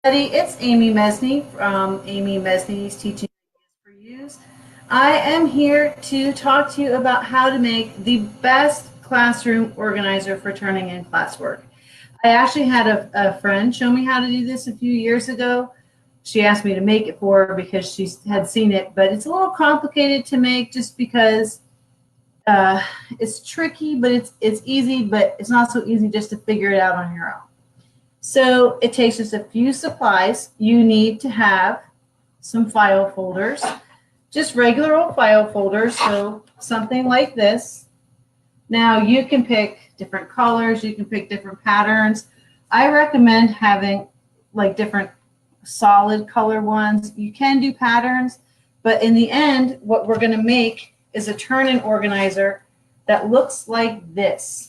It's Amy Mesney from Amy Mesney's Teaching Ideas for Use. I am here to talk to you about how to make the best classroom organizer for turning in classwork. I actually had a friend show me how to do this a few years ago. She asked me to make it for her because she had seen it, but it's a little complicated to make just because it's tricky, but it's easy, but it's not so easy just to figure it out on your own. So it takes just a few supplies. You need to have some file folders, just regular old file folders, so something like this. Now you can pick different colors, you can pick different patterns. I recommend having like different solid color ones. You can do patterns, but in the end, what we're going to make is a turn-in organizer that looks like this.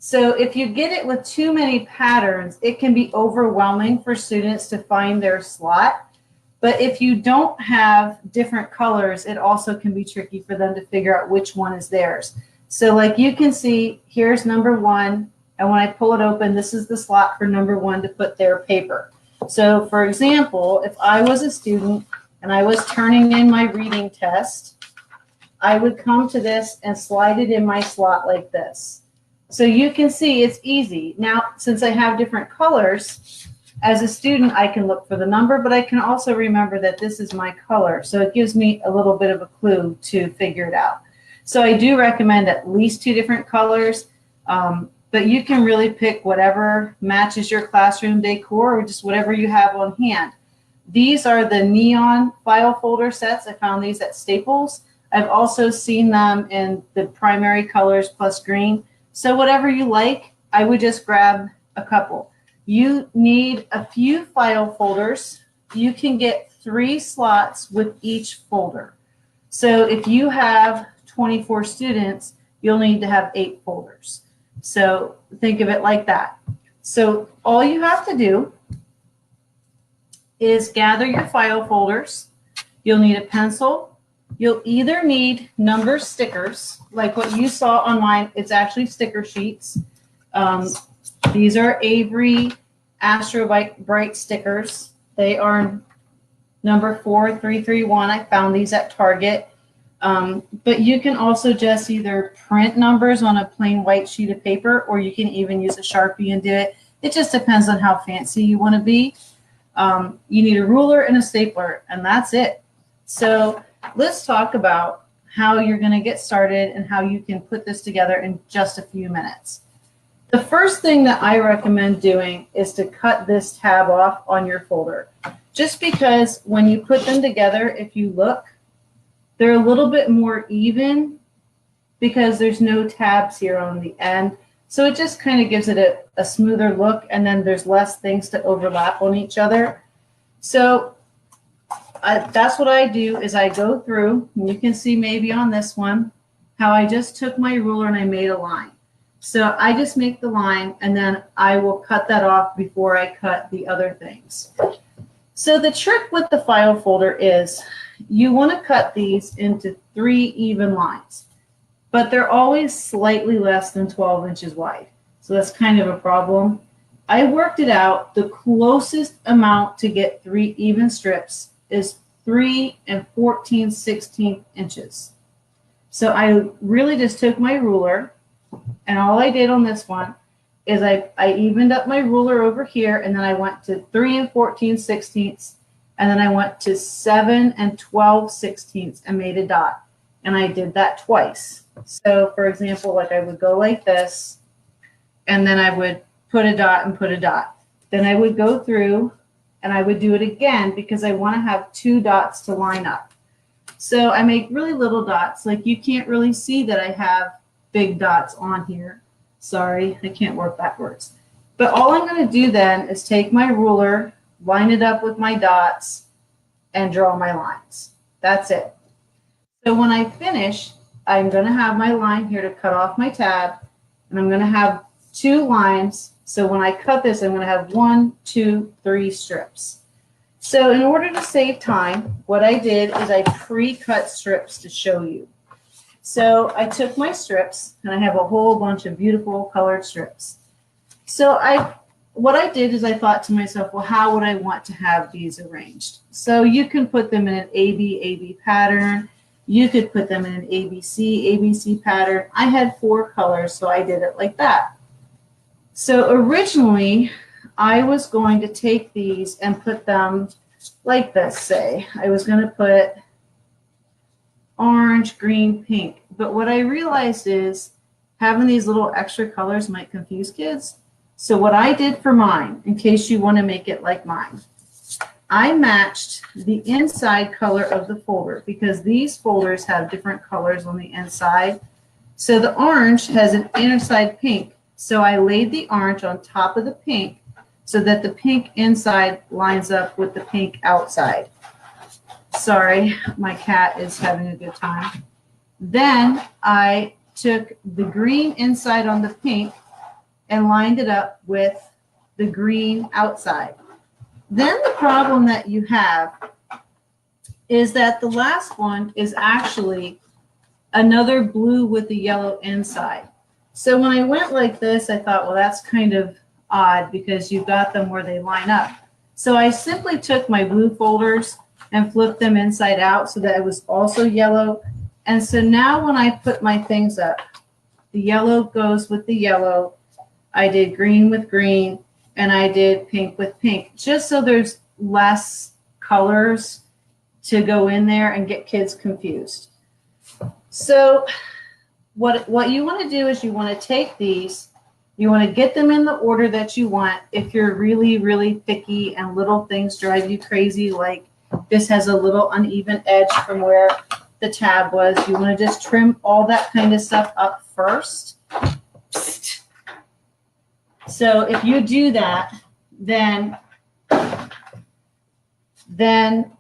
So if you get it with too many patterns, it can be overwhelming for students to find their slot. But if you don't have different colors, it also can be tricky for them to figure out which one is theirs. So like you can see, here's number 1. And when I pull it open, this is the slot for number 1 to put their paper. So for example, if I was a student and I was turning in my reading test, I would come to this and slide it in my slot like this. So you can see it's easy. Now, since I have different colors, as a student, I can look for the number, but I can also remember that this is my color. So it gives me a little bit of a clue to figure it out. So I do recommend at least 2 different colors, but you can really pick whatever matches your classroom decor or just whatever you have on hand. These are the neon file folder sets. I found these at Staples. I've also seen them in the primary colors plus green. So whatever you like, I would just grab a couple. You need a few file folders. You can get 3 slots with each folder. So if you have 24 students, you'll need to have 8 folders. So think of it like that. So all you have to do is gather your file folders. You'll need a pencil. You'll either need number stickers, like what you saw on mine. It's actually sticker sheets. These are Avery Astro Bright stickers. They are number 4331. I found these at Target. But you can also just either print numbers on a plain white sheet of paper, or you can even use a Sharpie and do it. It just depends on how fancy you want to be. You need a ruler and a stapler, and that's it. So let's talk about how you're going to get started and how you can put this together in just a few minutes. The first thing that I recommend doing is to cut this tab off on your folder. Just because when you put them together, if you look, they're a little bit more even because there's no tabs here on the end. So it just kind of gives it a smoother look, and then there's less things to overlap on each other. So that's what I do is I go through, and you can see maybe on this one how I just took my ruler and I made a line. So I just make the line, and then I will cut that off before I cut the other things. So the trick with the file folder is you want to cut these into 3 even lines, but they're always slightly less than 12 inches wide. So that's kind of a problem. I worked it out. The closest amount to get 3 even strips is 3 14/16 inches. So I really just took my ruler, and all I did on this one is I evened up my ruler over here, and then I went to 3 14/16, and then I went to 7 12/16 and made a dot. And I did that twice. So for example, like I would go like this, and then I would put a dot and put a dot. Then I would go through and I would do it again because I want to have 2 dots to line up. So I make really little dots. Like you can't really see that I have big dots on here. Sorry, I can't work backwards. But all I'm going to do then is take my ruler, line it up with my dots, and draw my lines. That's it. So when I finish, I'm going to have my line here to cut off my tab, and I'm going to have 2 lines. So when I cut this, I'm going to have 1, 2, 3 strips. So in order to save time, what I did is I pre-cut strips to show you. So I took my strips, and I have a whole bunch of beautiful colored strips. So I what I did is I thought to myself, well, how would I want to have these arranged? So you can put them in an AB pattern. You could put them in an ABC pattern. I had 4 colors, so I did it like that. So originally, I was going to take these and put them like this, say. I was going to put orange, green, pink. But what I realized is having these little extra colors might confuse kids. So what I did for mine, in case you want to make it like mine, I matched the inside color of the folder because these folders have different colors on the inside. So the orange has an inside pink. So I laid the orange on top of the pink so that the pink inside lines up with the pink outside. Sorry, my cat is having a good time. Then I took the green inside on the pink and lined it up with the green outside. Then the problem that you have is that the last one is actually another blue with the yellow inside. So when I went like this, I thought, well, that's kind of odd because you've got them where they line up. So I simply took my blue folders and flipped them inside out so that it was also yellow. And so now when I put my things up, the yellow goes with the yellow. I did green with green, and I did pink with pink, just so there's less colors to go in there and get kids confused. So what you want to do is you want to take these, you want to get them in the order that you want. If you're really, really picky and little things drive you crazy, like this has a little uneven edge from where the tab was, you want to just trim all that kind of stuff up first. So if you do that, then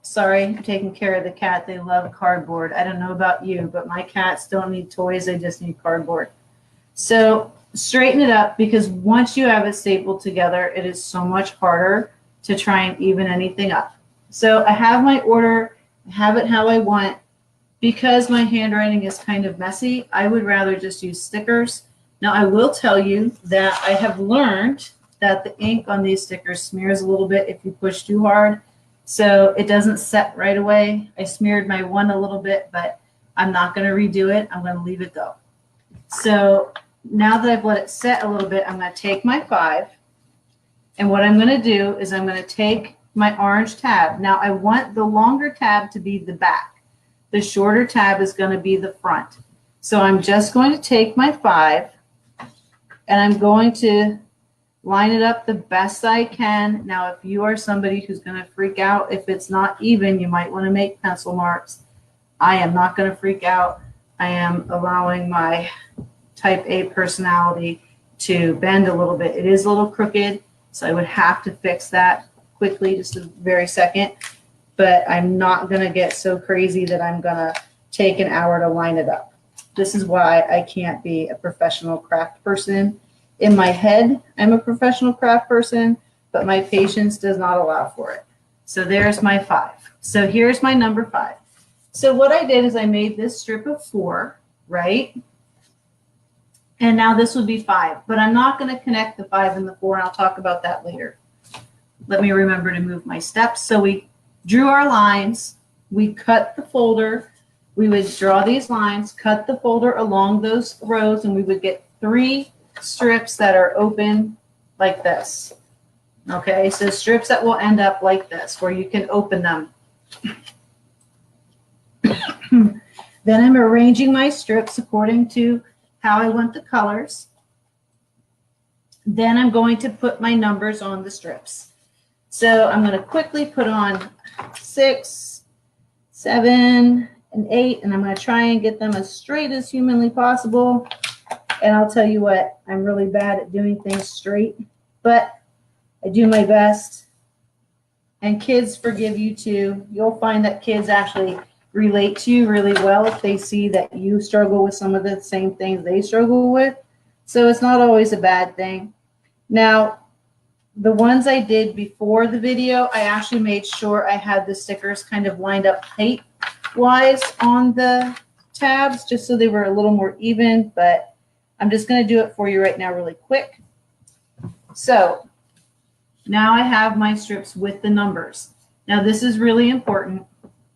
sorry, I'm taking care of the cat. They love cardboard. I don't know about you, but my cats don't need toys. They just need cardboard. So straighten it up, because once you have it stapled together, it is so much harder to try and even anything up. So I have my order, I have it how I want. Because my handwriting is kind of messy, I would rather just use stickers. Now I will tell you that I have learned that the ink on these stickers smears a little bit if you push too hard. So it doesn't set right away. I smeared my one a little bit, but I'm not going to redo it. I'm going to leave it go. So now that I've let it set a little bit, I'm going to take my 5. And what I'm going to do is I'm going to take my orange tab. Now I want the longer tab to be the back. The shorter tab is going to be the front. So I'm just going to take my 5 and I'm going to line it up the best I can. Now, if you are somebody who's going to freak out if it's not even, you might want to make pencil marks. I am not going to freak out. I am allowing my type A personality to bend a little bit. It is a little crooked, so I would have to fix that quickly, just a very second. But I'm not going to get so crazy that I'm going to take an hour to line it up. This is why I can't be a professional craft person. In my head, I'm a professional craft person, but my patience does not allow for it. So there's my 5. So here's my number 5. So what I did is I made this strip of 4, right? And now this would be 5, but I'm not going to connect the 5 and the 4, and I'll talk about that later. Let me remember to move my steps. So we drew our lines, we cut the folder, we would draw these lines, cut the folder along those rows, and we would get 3 strips that are open like this. Okay, so strips that will end up like this, where you can open them. Then I'm arranging my strips according to how I want the colors. Then I'm going to put my numbers on the strips. So I'm going to quickly put on 6, 7, and 8, and I'm going to try and get them as straight as humanly possible. And I'll tell you what, I'm really bad at doing things straight, but I do my best. And kids forgive you too. You'll find that kids actually relate to you really well if they see that you struggle with some of the same things they struggle with. So it's not always a bad thing. Now, the ones I did before the video, I actually made sure I had the stickers kind of lined up height-wise on the tabs, just so they were a little more even, but I'm just going to do it for you right now really quick. So Now I have my strips with the numbers. Now this is really important.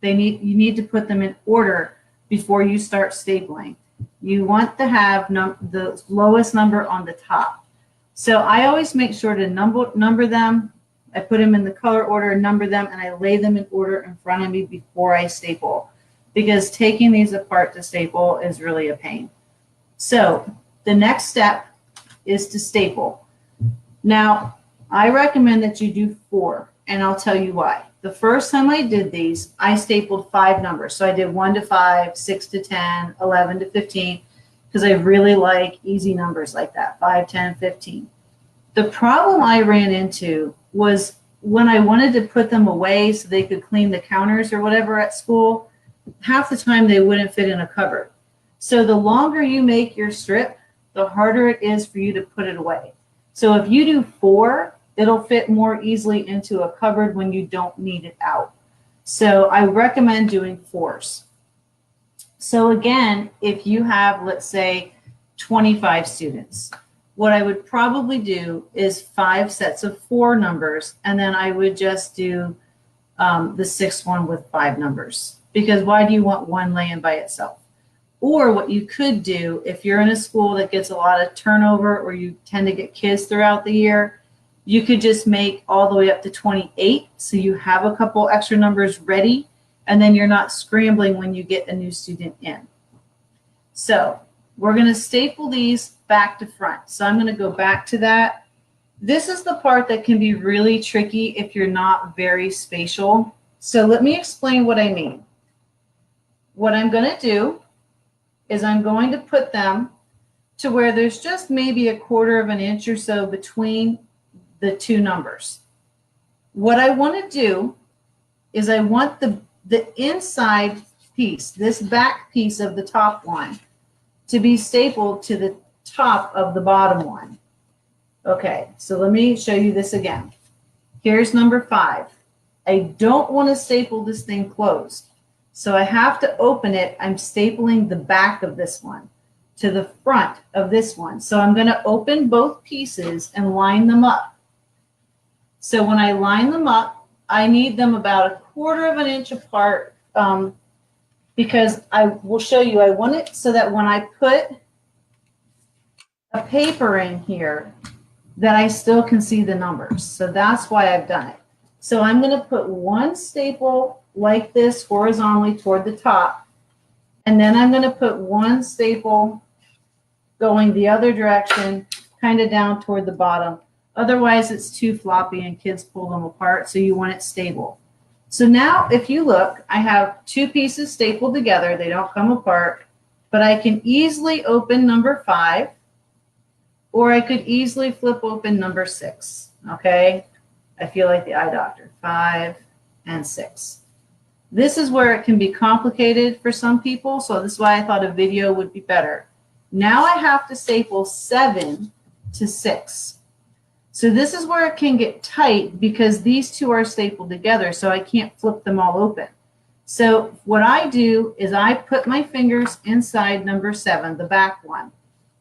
You need to put them in order before you start stapling. You want to have the lowest number on the top. So I always make sure to number them. I put them in the color order, number them, and I lay them in order in front of me before I staple, because taking these apart to staple is really a pain. So the next step is to staple. Now, I recommend that you do 4, and I'll tell you why. The first time I did these, I stapled 5 numbers. So I did 1 to 5, 6 to 10, 11 to 15, because I really like easy numbers like that, 5, 10, 15. The problem I ran into was when I wanted to put them away so they could clean the counters or whatever at school, half the time they wouldn't fit in a cupboard. So the longer you make your strip, the harder it is for you to put it away. So if you do 4, it'll fit more easily into a cupboard when you don't need it out. So I recommend doing 4s. So again, if you have, let's say, 25 students, what I would probably do is 5 sets of 4 numbers, and then I would just do the 6th one with 5 numbers. Because why do you want one laying by itself? Or what you could do, if you're in a school that gets a lot of turnover or you tend to get kids throughout the year, you could just make all the way up to 28, so you have a couple extra numbers ready, and then you're not scrambling when you get a new student in. So we're going to staple these back to front. So I'm going to go back to that. This is the part that can be really tricky if you're not very spatial. So let me explain what I mean. What I'm going to do is I'm going to put them to where there's just maybe 1/4 of an inch or so between the 2 numbers. What I want to do is I want the inside piece, this back piece of the top one, to be stapled to the top of the bottom one. Okay, so let me show you this again. Here's number 5. I don't want to staple this thing closed, so I have to open it. I'm stapling the back of this one to the front of this one. So I'm going to open both pieces and line them up. So when I line them up, I need them about 1/4 of an inch apart, because I will show you, I want it so that when I put a paper in here, that I still can see the numbers. So that's why I've done it. So I'm going to put 1 staple like this horizontally toward the top, and then I'm going to put 1 staple going the other direction, kind of down toward the bottom. Otherwise, it's too floppy and kids pull them apart, so you want it stable. So now, if you look, I have 2 pieces stapled together. They don't come apart, but I can easily open number 5, or I could easily flip open number 6, okay? I feel like the eye doctor, 5 and 6. This is where it can be complicated for some people, so this is why I thought a video would be better. Now I have to staple 7 to 6. So this is where it can get tight because these 2 are stapled together, so I can't flip them all open. So what I do is I put my fingers inside number 7, the back one.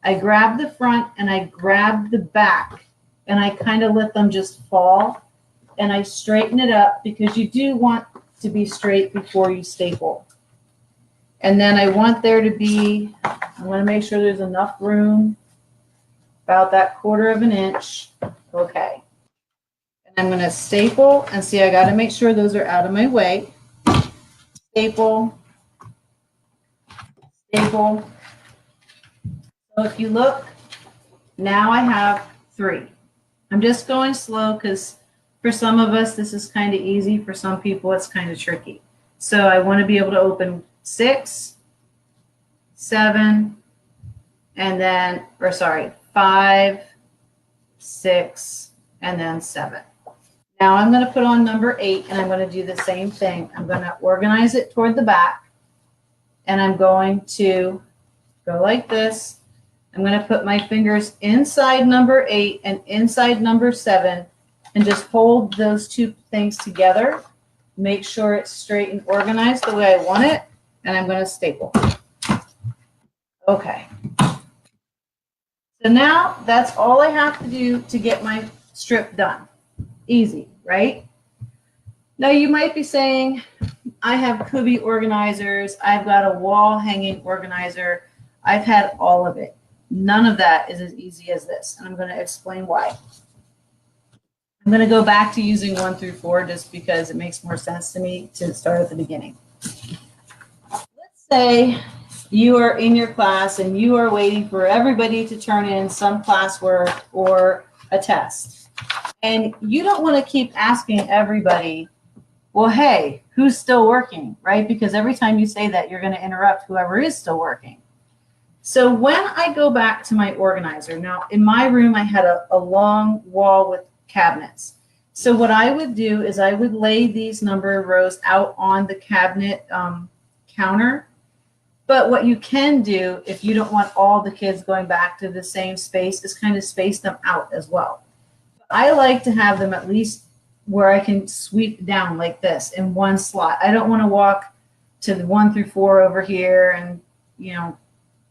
I grab the front and I grab the back, and I kind of let them just fall, and I straighten it up because you do want to be straight before you staple. And then I want there to be, I want to make sure there's enough room, about that 1/4 of an inch. Okay. And I'm going to staple, and see, I got to make sure those are out of my way. Staple, staple. So if you look, now I have 3. I'm just going slow because for some of us this is kind of easy. For some people it's kind of tricky. So I want to be able to open 6, 7, and then, or sorry, 5, 6, and then 7. Now I'm going to put on number 8, and I'm going to do the same thing. I'm going to organize it toward the back, and I'm going to go like this. I'm going to put my fingers inside number 8 and inside number 7 and just hold those 2 things together. Make sure it's straight and organized the way I want it, and I'm going to staple. Okay. So now that's all I have to do to get my strip done. Easy, right? Now you might be saying, I have Kubi organizers, I've got a wall hanging organizer, I've had all of it. None of that is as easy as this, and I'm going to explain why. I'm going to go back to using 1 through 4 just because it makes more sense to me to start at the beginning. Let's say you are in your class and you are waiting for everybody to turn in some classwork or a test. And you don't want to keep asking everybody, well, hey, who's still working, right? Because every time you say that, you're going to interrupt whoever is still working. So when I go back to my organizer, now in my room, I had a long wall with cabinets. So what I would do is I would lay these number of rows out on the cabinet counter. But what you can do, if you don't want all the kids going back to the same space, is kind of space them out as well. I like to have them at least where I can sweep down like this in one slot. I don't want to walk to the 1 through 4 over here and,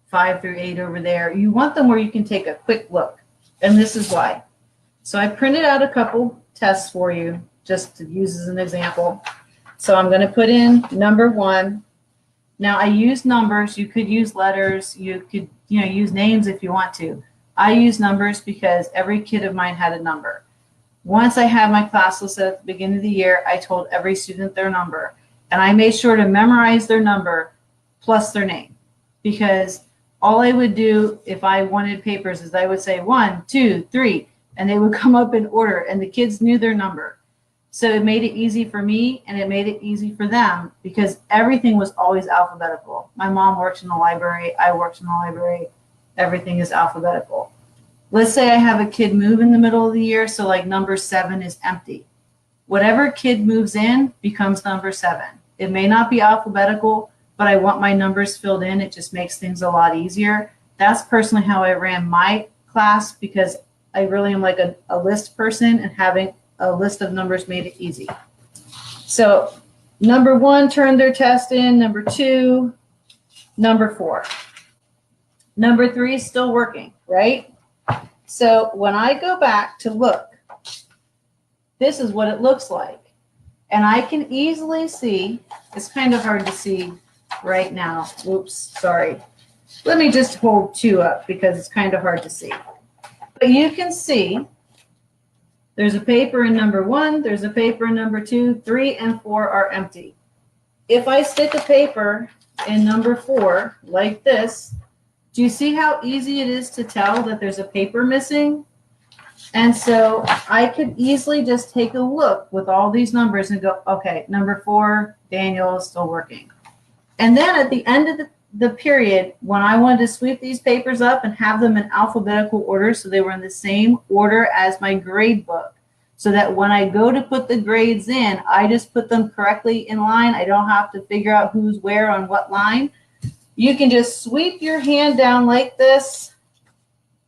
5 through 8 over there. You want them where you can take a quick look. And this is why. So I printed out a couple tests for you just to use as an example. So I'm going to put in number 1. Now I use numbers. You could use letters. You could, use names if you want to. I use numbers because every kid of mine had a number. Once I had my class list at the beginning of the year, I told every student their number. And I made sure to memorize their number plus their name. Because all I would do if I wanted papers is I would say 1, 2, 3, and they would come up in order, and the kids knew their number. So it made it easy for me, and it made it easy for them because everything was always alphabetical. My mom works in the library. I worked in the library. Everything is alphabetical. Let's say I have a kid move in the middle of the year, so like number 7 is empty. Whatever kid moves in becomes number 7. It may not be alphabetical, but I want my numbers filled in. It just makes things a lot easier. That's personally how I ran my class because I really am like a list person, and having a list of numbers made it easy. So number 1 turned their test in, number 2, number 4. Number 3 is still working, right? So when I go back to look, this is what it looks like. And I can easily see, it's kind of hard to see right now. Oops, sorry. Let me just hold 2 up because it's kind of hard to see. But you can see there's a paper in number 1, there's a paper in number 2, 3 and 4 are empty. If I stick a paper in number 4 like this, do you see how easy it is to tell that there's a paper missing? And so I could easily just take a look with all these numbers and go, okay, number 4, Daniel is still working. And then at the end of the period, when I wanted to sweep these papers up and have them in alphabetical order so they were in the same order as my grade book, so that when I go to put the grades in, I just put them correctly in line. I don't have to figure out who's where on what line. You can just sweep your hand down like this,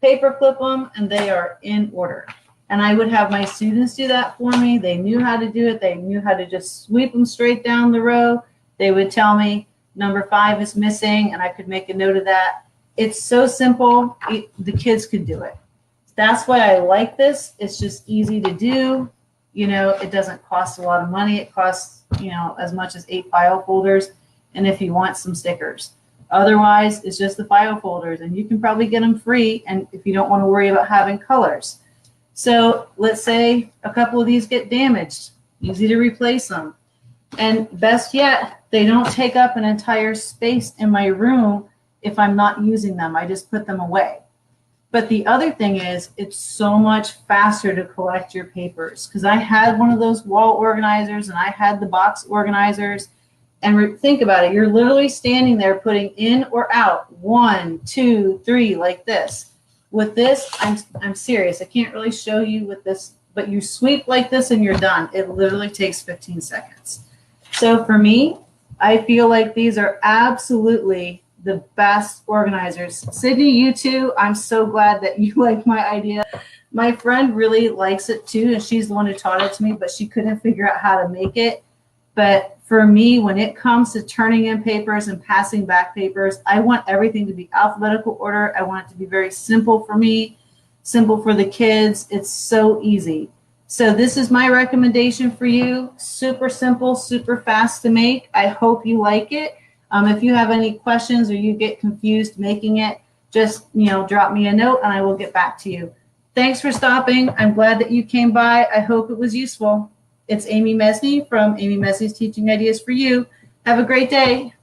paper clip them, and they are in order. And I would have my students do that for me. They knew how to do it. They knew how to just sweep them straight down the row. They would tell me number 5 is missing, and I could make a note of that. It's so simple. The kids could do it. That's why I like this. It's just easy to do. It doesn't cost a lot of money. It costs, as much as 8 file folders, and if you want some stickers. Otherwise, it's just the file folders, and you can probably get them free, and if you don't want to worry about having colors. So let's say a couple of these get damaged. Easy to replace them. And best yet, they don't take up an entire space in my room if I'm not using them. I just put them away. But the other thing is, it's so much faster to collect your papers because I had one of those wall organizers and I had the box organizers. And think about it. You're literally standing there putting in or out 1, 2, 3 like this. With this, I'm serious. I can't really show you with this, but you sweep like this and you're done. It literally takes 15 seconds. So for me, I feel like these are absolutely the best organizers. Sydney, you too. I'm so glad that you like my idea. My friend really likes it too, and she's the one who taught it to me, but she couldn't figure out how to make it. But for me, when it comes to turning in papers and passing back papers, I want everything to be alphabetical order. I want it to be very simple for me, simple for the kids. It's so easy. So this is my recommendation for you. Super simple, super fast to make. I hope you like it. If you have any questions or you get confused making it, just drop me a note and I will get back to you. Thanks for stopping. I'm glad that you came by. I hope it was useful. It's Amy Mesney from Amy Mesney's Teaching Ideas for You. Have a great day.